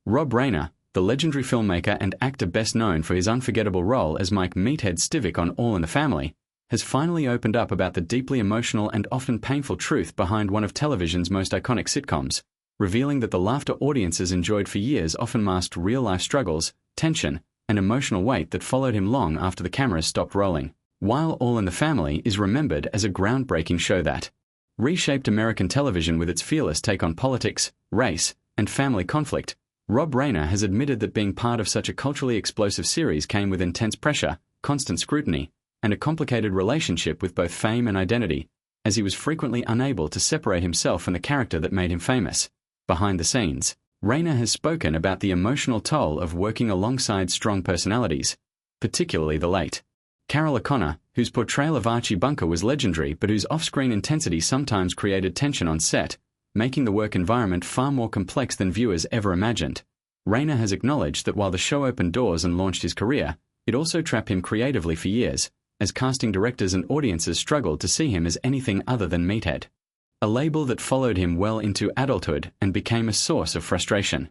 Rob Reiner, the legendary filmmaker and actor best known for his unforgettable role as Mike "Meathead" Stivic on All in the Family, has finally opened up about the deeply emotional and often painful truth behind one of television's most iconic sitcoms, revealing that the laughter audiences enjoyed for years often masked real-life struggles, tension, and emotional weight that followed him long after the cameras stopped rolling. While All in the Family is remembered as a groundbreaking show that reshaped American television with its fearless take on politics, race, and family conflict, Rob Reiner has admitted that being part of such a culturally explosive series came with intense pressure, constant scrutiny, and a complicated relationship with both fame and identity, as he was frequently unable to separate himself from the character that made him famous. Behind the scenes, Reiner has spoken about the emotional toll of working alongside strong personalities, particularly the late Carroll O'Connor, whose portrayal of Archie Bunker was legendary but whose off-screen intensity sometimes created tension on set, making the work environment far more complex than viewers ever imagined. Reiner has acknowledged that while the show opened doors and launched his career, it also trapped him creatively for years, as casting directors and audiences struggled to see him as anything other than Meathead, a label that followed him well into adulthood and became a source of frustration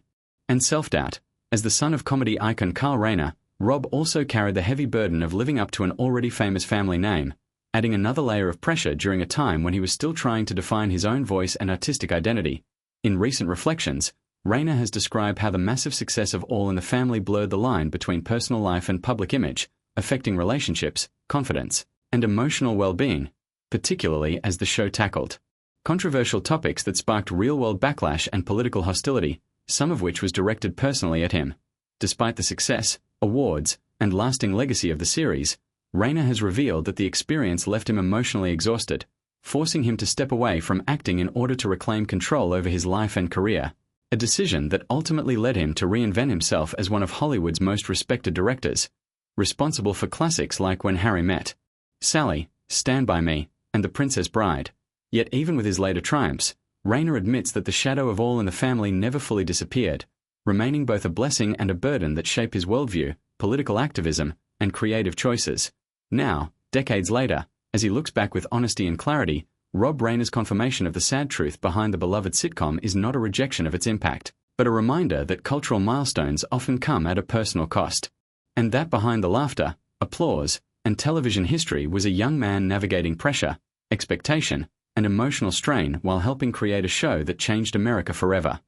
and self-doubt. As the son of comedy icon Carl Reiner, Rob also carried the heavy burden of living up to an already famous family name, adding another layer of pressure during a time when he was still trying to define his own voice and artistic identity. In recent reflections, Reiner has described how the massive success of All in the Family blurred the line between personal life and public image, affecting relationships, confidence, and emotional well-being, particularly as the show tackled controversial topics that sparked real-world backlash and political hostility, some of which was directed personally at him. Despite the success, awards, and lasting legacy of the series, Reiner has revealed that the experience left him emotionally exhausted, forcing him to step away from acting in order to reclaim control over his life and career, a decision that ultimately led him to reinvent himself as one of Hollywood's most respected directors, responsible for classics like When Harry Met Sally, Stand By Me, and The Princess Bride. Yet even with his later triumphs, Reiner admits that the shadow of All in the Family never fully disappeared, remaining both a blessing and a burden that shaped his worldview, political activism, and creative choices. Now, decades later, as he looks back with honesty and clarity, Rob Reiner's confirmation of the sad truth behind the beloved sitcom is not a rejection of its impact, but a reminder that cultural milestones often come at a personal cost, and that behind the laughter, applause, and television history was a young man navigating pressure, expectation, and emotional strain while helping create a show that changed America forever.